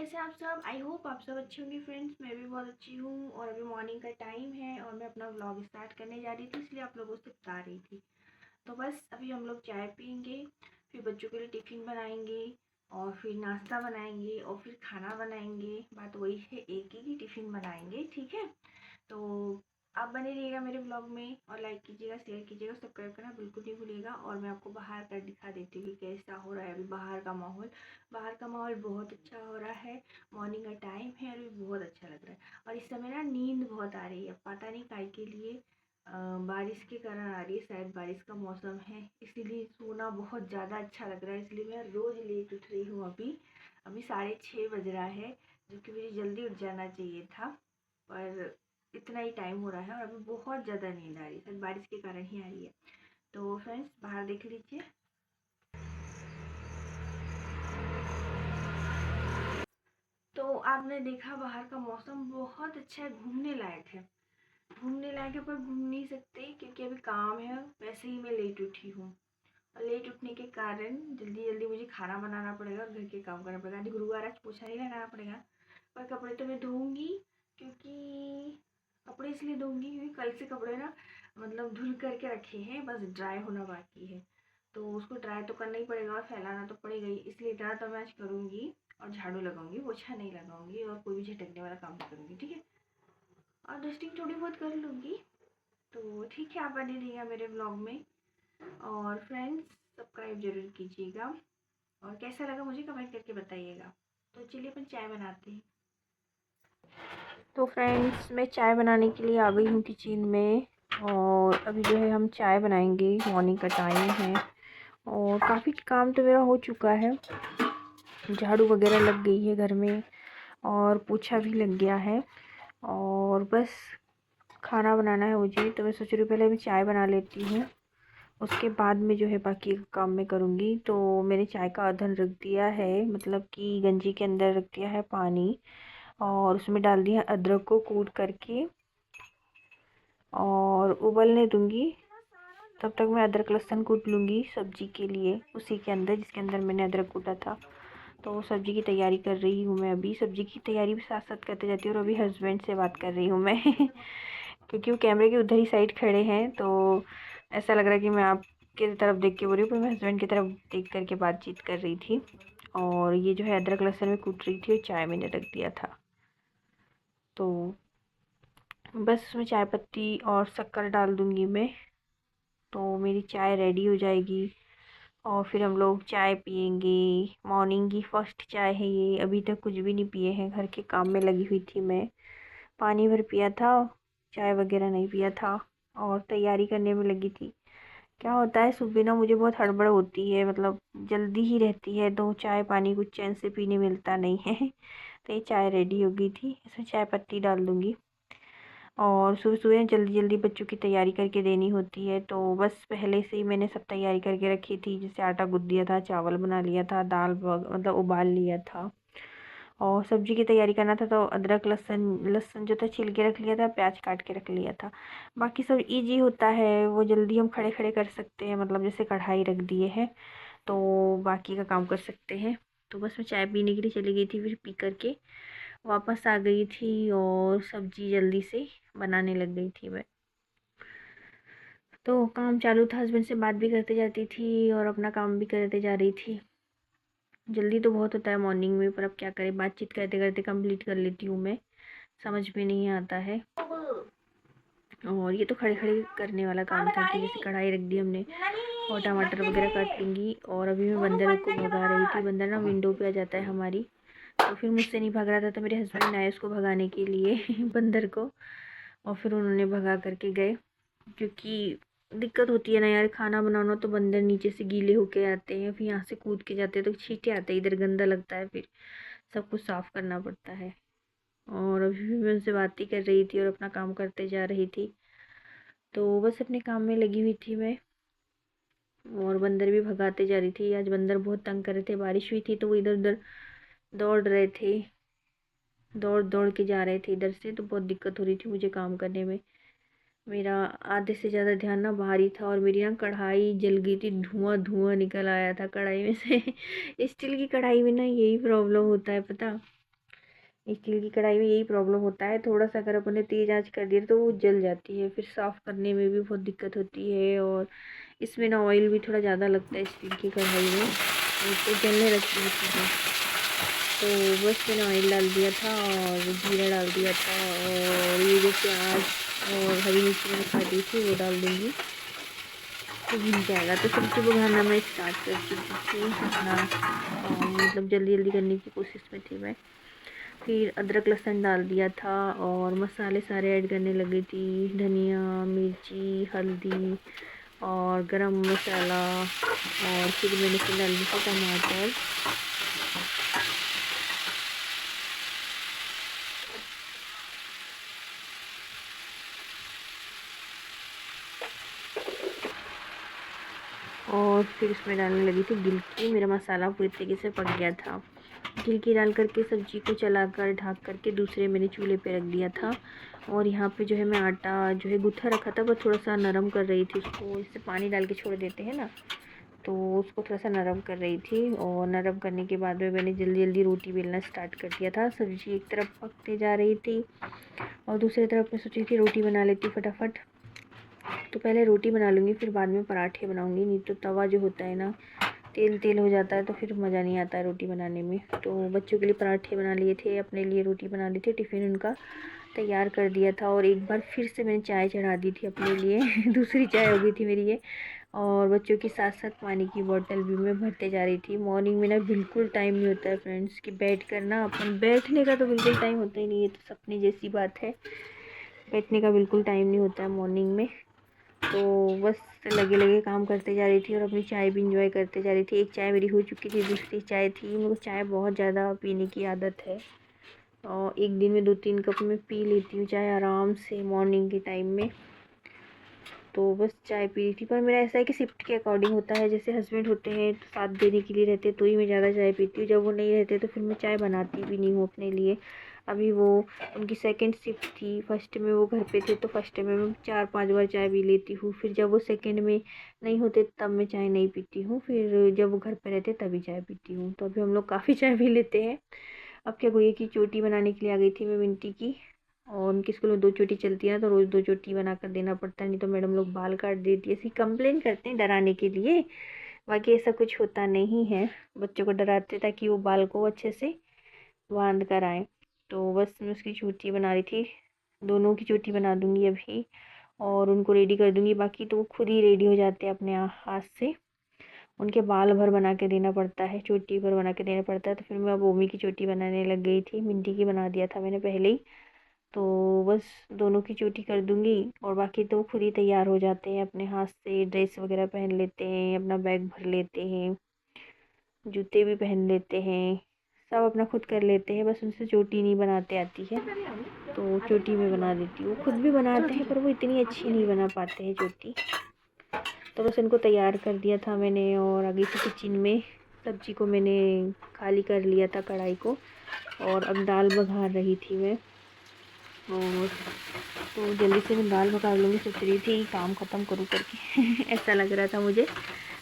कैसे हैं आप सब। आई होप आप सब अच्छे होंगे फ्रेंड्स। मैं भी बहुत अच्छी हूँ और अभी मॉर्निंग का टाइम है और मैं अपना व्लॉग स्टार्ट करने जा रही थी, इसलिए आप लोगों से बता रही थी। तो बस अभी हम लोग चाय पियेंगे, फिर बच्चों के लिए टिफ़िन बनाएंगे और फिर नाश्ता बनाएंगे और फिर खाना बनाएंगे। बात वही है, एक ही टिफ़िन बनाएंगे, ठीक है। तो आप बने रहिएगा मेरे ब्लॉग में और लाइक कीजिएगा, शेयर कीजिएगा, सब्सक्राइब करना बिल्कुल नहीं भूलिएगा। और मैं आपको बाहर का दिखा देती हूँ कि कैसा हो रहा है अभी बाहर का माहौल। बाहर का माहौल बहुत अच्छा हो रहा है, मॉर्निंग का टाइम है और अभी बहुत अच्छा लग रहा है। और इस समय ना नींद बहुत आ रही है, पता नहीं काय के लिए। बारिश के कारण आ रही है, शायद बारिश का मौसम है, इसीलिए सोना बहुत ज़्यादा अच्छा लग रहा है। इसलिए मैं रोज़ लेट उठ रही हूँ। अभी अभी 6:30 बज रहा है, जो कि मुझे जल्दी उठ जाना चाहिए था, पर इतना ही टाइम हो रहा है और अभी बहुत ज़्यादा नींद आ रही है, शायद बारिश के कारण ही आ रही है। तो फ्रेंड्स बाहर देख लीजिए। तो आपने देखा बाहर का मौसम बहुत अच्छा है, घूमने लायक है। घूमने लायक है पर घूम नहीं सकते क्योंकि अभी काम है। वैसे ही मैं लेट उठी हूँ और लेट उठने के कारण जल्दी जल्दी मुझे खाना बनाना पड़ेगा और घर के काम करना पड़ेगा। आज गुरुवार, आज पोछा नहीं लगाना पड़ेगा, पर कपड़े तो मैं धोऊंगी। क्योंकि कपड़े इसलिए धोऊंगी क्योंकि कल से कपड़े ना मतलब धुल करके रखे हैं, बस ड्राई होना बाकी है। तो उसको ड्राई तो करना ही पड़ेगा और फैलाना तो पड़ेगा ही, इसलिए इतना तो मैं आज करूँगी। और झाड़ू लगाऊंगी, पोछा नहीं लगाऊंगी और कोई भी झटकने वाला काम नहीं करूँगी, ठीक है। और डस्टिंग थोड़ी बहुत कर लूँगी। तो ठीक है, आप बने रहिएगा मेरे ब्लॉग में और फ्रेंड्स सब्सक्राइब जरूर कीजिएगा और कैसा लगा मुझे कमेंट करके बताइएगा। तो चलिए अपन चाय बनाते हैं। तो फ्रेंड्स मैं चाय बनाने के लिए आ गई हूँ किचन में और अभी जो है हम चाय बनाएंगे। मॉर्निंग का टाइम है और काफ़ी काम तो मेरा हो चुका है। झाड़ू वगैरह लग गई है घर में और पोछा भी लग गया है और बस खाना बनाना है मुझे। तो मैं सोच रही हूँ पहले मैं चाय बना लेती हूँ, उसके बाद में जो है बाकी का काम मैं करूँगी। तो मैंने चाय का अधन रख दिया है, मतलब कि गंजी के अंदर रख दिया है पानी और उसमें डाल दिया अदरक को कूट करके और उबलने दूँगी। तब तक मैं अदरक लहसुन कूट लूँगी सब्जी के लिए, उसी के अंदर जिसके अंदर मैंने अदरक कूटा था। तो सब्जी की तैयारी कर रही हूँ मैं अभी। सब्जी की तैयारी भी साथ साथ करते जाती हूँ और अभी हस्बैंड से बात कर रही हूँ मैं क्योंकि वो कैमरे के उधर ही साइड खड़े हैं, तो ऐसा लग रहा है कि मैं आपके तरफ देख के बोल रही हूँ, पर मैं हस्बैंड की तरफ देख करके बातचीत कर रही थी। और ये जो है अदरक लहसुन में कूट रही थी और चाय मैंने रख दिया था। तो बस उसमें चाय पत्ती और शक्कर डाल दूँगी मैं, तो मेरी चाय रेडी हो जाएगी और फिर हम लोग चाय पियेंगे। मॉर्निंग की फर्स्ट चाय है ये, अभी तक कुछ भी नहीं पिए हैं, घर के काम में लगी हुई थी मैं। पानी भर पिया था, चाय वगैरह नहीं पिया था और तैयारी करने में लगी थी। क्या होता है सुबह ना मुझे बहुत हड़बड़ होती है, मतलब जल्दी ही रहती है, तो चाय पानी कुछ चैन से पीने मिलता नहीं है तो ये चाय रेडी हो गई थी, इसमें चाय पत्ती डाल दूँगी। और सुबह सुबह जल्दी जल्दी बच्चों की तैयारी करके देनी होती है, तो बस पहले से ही मैंने सब तैयारी करके रखी थी। जैसे आटा गूँथ दिया था, चावल बना लिया था, दाल मतलब उबाल लिया था और सब्जी की तैयारी करना था। तो अदरक लहसुन जो था छील के रख लिया था, प्याज काट के रख लिया था। बाकी सब इजी होता है, वो जल्दी हम खड़े खड़े कर सकते हैं, मतलब जैसे कढ़ाई रख दिए हैं तो बाकी का काम कर सकते हैं। तो बस मैं चाय पीने के लिए चली गई थी, फिर पी करके वापस आ गई थी और सब्जी जल्दी से बनाने लग गई थी मैं। तो काम चालू था, हस्बैंड से बात भी करते जाती थी और अपना काम भी करते जा रही थी। जल्दी तो बहुत होता है मॉर्निंग में, पर अब क्या करें, बातचीत करते करते कंप्लीट कर लेती हूँ मैं, समझ में नहीं आता है। और ये तो खड़े खड़े करने वाला काम था कि जैसे कढ़ाई रख दी हमने और टमाटर वगैरह काट लूँगी। और अभी मैं बंदर को भगा रही थी, बंदर ना विंडो पे आ जाता है हमारी, तो फिर मुझसे नहीं भाग रहा था, तो मेरे हस्बैंड आए उसको भगाने के लिए बंदर को, और फिर उन्होंने भगा करके गए। क्योंकि दिक्कत होती है ना यार, खाना बनाना तो बंदर नीचे से गीले होके आते हैं, फिर यहाँ से कूद के जाते हैं तो छींटे आते हैं, इधर गंदा लगता है, फिर सब कुछ साफ़ करना पड़ता है। और अभी भी मैं उनसे बात ही कर रही थी और अपना काम करते जा रही थी, तो बस अपने काम में लगी हुई थी मैं और बंदर भी भगाते जा रही थी। आज बंदर बहुत तंग कर रहे थे, बारिश हुई थी तो वो इधर उधर दौड़ रहे थे, दौड़ दौड़ के जा रहे थे इधर से, तो बहुत दिक्कत हो रही थी मुझे काम करने में। मेरा आधे से ज़्यादा ध्यान ना बाहर ही था और मेरी ना कढ़ाई जल गई थी, धुआं धुआं निकल आया था कढ़ाई में से स्टील की कढ़ाई में ना यही प्रॉब्लम होता है पता। स्टील की कढ़ाई में यही प्रॉब्लम होता है, थोड़ा सा अगर अपने तेज़ आंच कर दिया तो वो जल जाती है, फिर साफ़ करने में भी बहुत दिक्कत होती है। और इसमें ना ऑयल भी थोड़ा ज़्यादा लगता है स्टील की कढ़ाई में, तो जलने लगती है चीज़ें। तो बस मैंने ऑयल डाल दिया था और जीरा डाल दिया था, और ये जो प्याज और हरी मिर्ची मैंने काटी थी वो डाल दूँगी, तो भुन जाएगा। तो सब्ज़ी पकाना मैं स्टार्ट कर चुकी थी अपना, मतलब जल्दी जल्दी करने की कोशिश में थी मैं। फिर अदरक लहसुन डाल दिया था और मसाले सारे ऐड करने लगी थी, धनिया, मिर्ची, हल्दी और गरम मसाला। और फिर मैंने इसमें डाल दी थी टमाटर। और फिर इसमें डालने लगी थी गिलकी। मेरा मसाला पूरी तरीके से पक गया था। गिलकी डाल करके सब्ज़ी को चलाकर ढक करके दूसरे मैंने चूल्हे पे रख दिया था। और यहाँ पे जो है मैं आटा जो है गूँथा रखा था, वो थोड़ा सा नरम कर रही थी उसको, इससे पानी डाल के छोड़ देते हैं ना, तो उसको थोड़ा सा नरम कर रही थी। और नरम करने के बाद में मैंने जल्दी जल्दी रोटी बेलना स्टार्ट कर दिया था। सब्ज़ी एक तरफ पकते जा रही थी और दूसरी तरफ मैं सोची थी रोटी बना लेती फटाफट। तो पहले रोटी बना लूँगी, फिर बाद में पराठे बनाऊँगी, नहीं तो तवा जो होता है ना तेल तेल हो जाता है, तो फिर मज़ा नहीं आता है रोटी बनाने में। तो बच्चों के लिए पराठे बना लिए थे, अपने लिए रोटी बना ली थी, टिफ़िन उनका तैयार कर दिया था। और एक बार फिर से मैंने चाय चढ़ा दी थी अपने लिए दूसरी चाय हो गई थी मेरी ये। और बच्चों के साथ साथ पानी की बोतल भी मैं भरते जा रही थी। मॉर्निंग में ना बिल्कुल टाइम नहीं होता है फ्रेंड्स कि बैठ कर ना, अपन बैठने का तो बिल्कुल टाइम होता ही नहीं है, तो सपने जैसी बात है, बैठने का बिल्कुल टाइम नहीं होता है मॉर्निंग में। तो बस लगे लगे काम करते जा रही थी और अपनी चाय भी इंजॉय करते जा रही थी। एक चाय मेरी हो चुकी थी, दूसरी चाय थी। मेरे को चाय बहुत ज़्यादा पीने की आदत है और एक दिन में 2-3 कप मैं पी लेती हूँ चाय आराम से मॉर्निंग के टाइम में। तो बस चाय पी रही थी, पर मेरा ऐसा है कि शिफ्ट के अकॉर्डिंग होता है। जैसे हस्बैंड होते हैं तो साथ देने के लिए रहते तो ही मैं ज़्यादा चाय पीती हूँ, जब वो नहीं रहते तो फिर मैं चाय बनाती भी नहीं हूँ अपने लिए। अभी वो उनकी सेकंड शिफ्ट थी, फर्स्ट में वो घर पे थे तो फर्स्ट में मैं 4-5 बार चाय पी लेती हूँ। फिर जब वो सेकंड में नहीं होते तब मैं चाय नहीं पीती हूँ, फिर जब वो घर पे रहते तभी चाय पीती हूँ। तो अभी हम लोग काफ़ी चाय पी लेते हैं। अब क्या गुड़िया की चोटी बनाने के लिए आ गई थी मैं मिंटी की, और उनके स्कूल में 2 चोटी चलती है ना, तो रोज़ 2 चोटी बना कर देना पड़ता है, नहीं तो मैडम लोग बाल काट देती है। ऐसी कंप्लेन करते हैं डराने के लिए, बाकी ऐसा कुछ होता नहीं है। बच्चों को डराते ताकि वो बाल को अच्छे से बांध कर आए। तो बस मैं उसकी चोटी बना रही थी, दोनों की चोटी बना दूंगी अभी और उनको रेडी कर दूंगी। बाकी तो वो खुद ही रेडी हो जाते हैं अपने हाथ से। उनके बाल भर बना के देना पड़ता है, चोटी भर बना के देना पड़ता है। तो फिर मैं अब ओमी की चोटी बनाने लग गई थी, मिंटी की बना दिया था मैंने पहले ही। तो बस दोनों की चोटी कर दूंगी और बाकी तो खुद ही तैयार हो जाते हैं अपने हाथ से, ड्रेस वगैरह पहन लेते हैं, अपना बैग भर लेते हैं, जूते भी पहन लेते हैं, सब अपना खुद कर लेते हैं। बस उनसे चोटी नहीं बनाते आती है, तो चोटी मैं बना देती हूँ। खुद भी बनाते हैं पर वो इतनी अच्छी नहीं बना पाते हैं चोटी। तो बस उनको तैयार कर दिया था मैंने और आ गई थी किचन में। सब्जी को मैंने खाली कर लिया था कढ़ाई को, और अब दाल बघार रही थी मैं। और तो जल्दी से मैं दाल पका लूँगी सोच रही थी, काम ख़त्म करूँ करके ऐसा लग रहा था मुझे।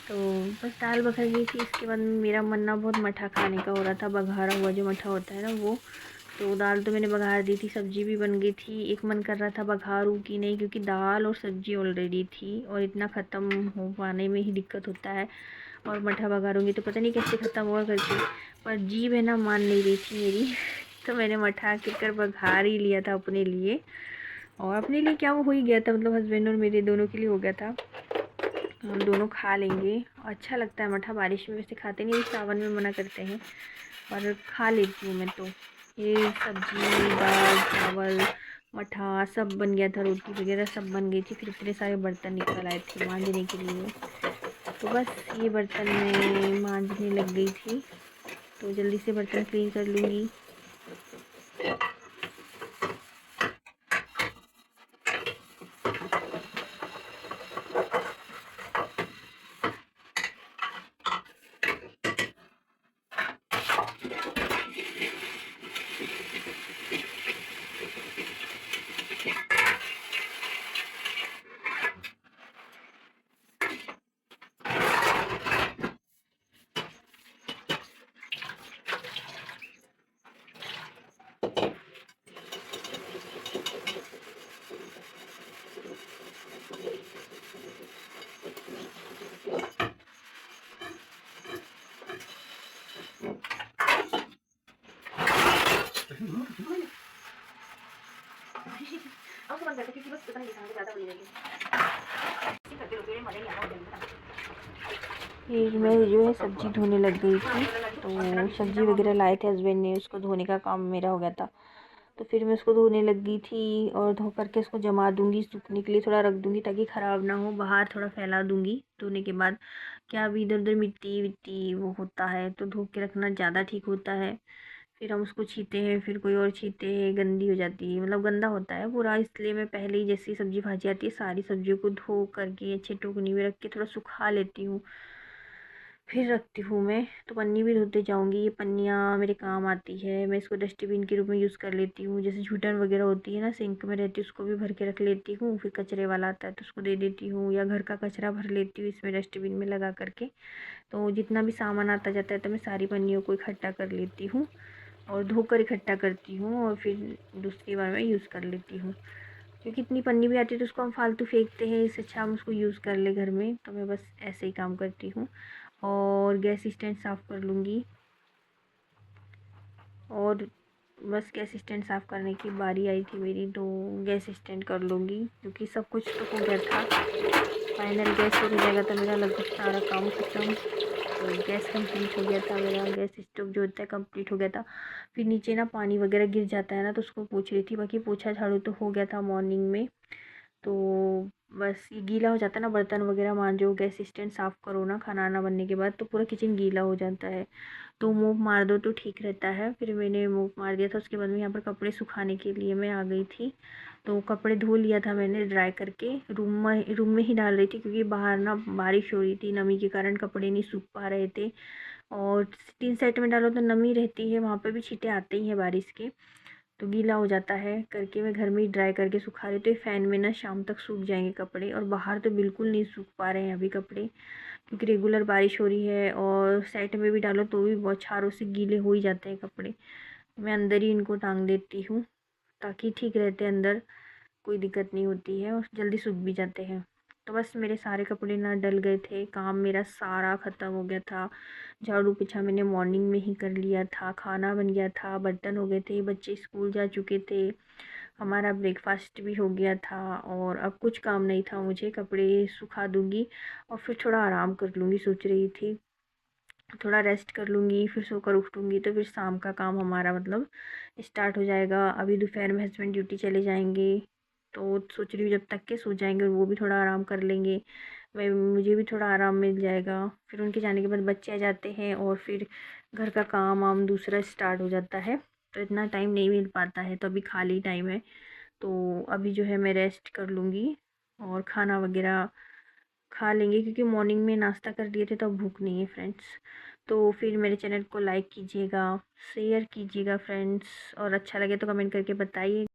तो बस दाल बघर गई थी। इसके बाद मेरा मन ना बहुत मठा खाने का हो रहा था, बघारा हुआ जो मठा होता है ना वो। तो दाल तो मैंने बघार दी थी, सब्ज़ी भी बन गई थी। एक मन कर रहा था बघारूँ कि नहीं, क्योंकि दाल और सब्ज़ी ऑलरेडी थी और इतना ख़त्म हो पाने में ही दिक्कत होता है। और मठा बघारूँगी तो पता नहीं कैसे ख़त्म होगा करके, पर जीभ है ना मान नहीं रही थी मेरी तो मैंने मठा आखिरकार बघार ही लिया था अपने लिए। और अपने लिए क्या, वो हो ही गया था, मतलब हस्बैंड और मेरे दोनों के लिए हो गया था। हम दोनों खा लेंगे। अच्छा लगता है मठा, बारिश में वैसे खाते नहीं, सावन में मना करते हैं, पर खा लेती हूँ मैं। तो ये सब्जी, दाल, चावल, मठा सब बन गया था, रोटी वगैरह सब बन गई थी। फिर इतने सारे बर्तन निकल आए थे मांजने के लिए, तो बस ये बर्तन मैं मांजने लग गई थी। तो जल्दी से बर्तन क्लीन कर लूँगी। फिर मैं जो है सब्ज़ी धोने लग गई थी। तो सब्ज़ी वगैरह लाए थे हस्बैंड ने, उसको धोने का काम मेरा हो गया था। तो फिर मैं उसको धोने लग गई थी और धो करके उसको जमा दूंगी, सूखने के लिए थोड़ा रख दूंगी ताकि ख़राब ना हो। बाहर थोड़ा फैला दूंगी धोने के बाद। क्या अभी इधर उधर मिट्टी विट्टी वो होता है, तो धो के रखना ज़्यादा ठीक होता है। फिर हम उसको छीते हैं, फिर कोई और छीते हैं, गंदी हो जाती है, मतलब गंदा होता है पूरा। इसलिए मैं पहले ही जैसी सब्ज़ी भाजी आती है सारी सब्जियों को धो करके अच्छे टोकनी में रख के थोड़ा सुखा लेती हूँ, फिर रखती हूँ मैं। तो पन्नी भी धोते जाऊँगी, ये पन्नियाँ मेरे काम आती है। मैं इसको डस्टबिन के रूप में यूज़ कर लेती हूँ। जैसे जूठन वगैरह होती है ना, सिंक में रहती है, उसको भी भर के रख लेती हूँ। फिर कचरे वाला आता है तो उसको दे देती हूँ, या घर का कचरा भर लेती हूँ इसमें डस्टबिन में लगा करके। तो जितना भी सामान आता जाता है तो मैं सारी पन्नियों को इकट्ठा कर लेती हूँ और धोकर इकट्ठा करती हूँ, और फिर दूसरी बार मैं यूज़ कर लेती हूँ। क्योंकि इतनी पन्नी भी आती है तो उसको हम फालतू फेंकते हैं, इससे अच्छा हम उसको यूज़ कर ले घर में। तो मैं बस ऐसे ही काम करती हूँ। और गैस स्टैंड साफ़ कर लूँगी, और बस गैस स्टैंड साफ़ करने की बारी आई थी मेरी, तो गैस स्टैंड कर लूँगी क्योंकि सब कुछ तो हो गया था। फाइनल गैस हो जाएगा तो मेरा लगभग सारा काम खत्म। तो गैस कंप्लीट हो गया था मेरा, गैस स्टोव जो होता है कंप्लीट हो गया था। फिर नीचे ना पानी वगैरह गिर जाता है ना, तो उसको पोंछ रही थी। बाकी पोछा झाड़ू तो हो गया था मॉर्निंग में। तो बस ये गीला हो जाता है ना, बर्तन वगैरह मांजो, गैस स्टैंड साफ़ करो ना खाना आना बनने के बाद, तो पूरा किचन गीला हो जाता है। तो मोप मार दो तो ठीक रहता है। फिर मैंने मोप मार दिया था। उसके बाद में यहाँ पर कपड़े सुखाने के लिए मैं आ गई थी। तो कपड़े धो लिया था मैंने ड्राई करके, रूम में ही डाल रही थी क्योंकि बाहर ना बारिश हो रही थी, नमी के कारण कपड़े नहीं सूख पा रहे थे। और टीन सेट में डालो तो नमी रहती है, वहाँ पे भी छींटे आते ही हैं बारिश के, तो गीला हो जाता है करके मैं घर में ही ड्राई करके सुखा रही। तो ये फ़ैन में ना शाम तक सूख जाएंगे कपड़े, और बाहर तो बिल्कुल नहीं सूख पा रहे हैं अभी कपड़े, क्योंकि रेगुलर बारिश हो रही है। और साइड में भी डालो तो भी बौछारों से गीले हो ही जाते हैं कपड़े। मैं अंदर ही इनको टांग देती हूँ ताकि ठीक रहते हैं अंदर, कोई दिक्कत नहीं होती है और जल्दी सूख भी जाते हैं। तो बस मेरे सारे कपड़े ना डल गए थे, काम मेरा सारा ख़त्म हो गया था। झाड़ू पोछा मैंने मॉर्निंग में ही कर लिया था, खाना बन गया था, बर्तन हो गए थे, बच्चे स्कूल जा चुके थे, हमारा ब्रेकफास्ट भी हो गया था। और अब कुछ काम नहीं था मुझे, कपड़े सुखा दूँगी और फिर थोड़ा आराम कर लूँगी सोच रही थी। थोड़ा रेस्ट कर लूँगी, फिर सोकर उठूँगी तो फिर शाम का काम हमारा मतलब स्टार्ट हो जाएगा। अभी दोपहर में हस्बैंड ड्यूटी चले जाएंगे, तो सोच रही हूँ जब तक के सो जाएंगे और वो भी थोड़ा आराम कर लेंगे, मैं मुझे भी थोड़ा आराम मिल जाएगा। फिर उनके जाने के बाद बच्चे आ जाते हैं और फिर घर का काम वाम दूसरा स्टार्ट हो जाता है, तो इतना टाइम नहीं मिल पाता है। तो अभी खाली टाइम है, तो अभी जो है मैं रेस्ट कर लूँगी और खाना वगैरह खा लेंगे, क्योंकि मॉर्निंग में नाश्ता कर लिए थे तो अब भूख नहीं है फ्रेंड्स। तो फिर मेरे चैनल को लाइक कीजिएगा, शेयर कीजिएगा फ्रेंड्स, और अच्छा लगे तो कमेंट करके बताइए।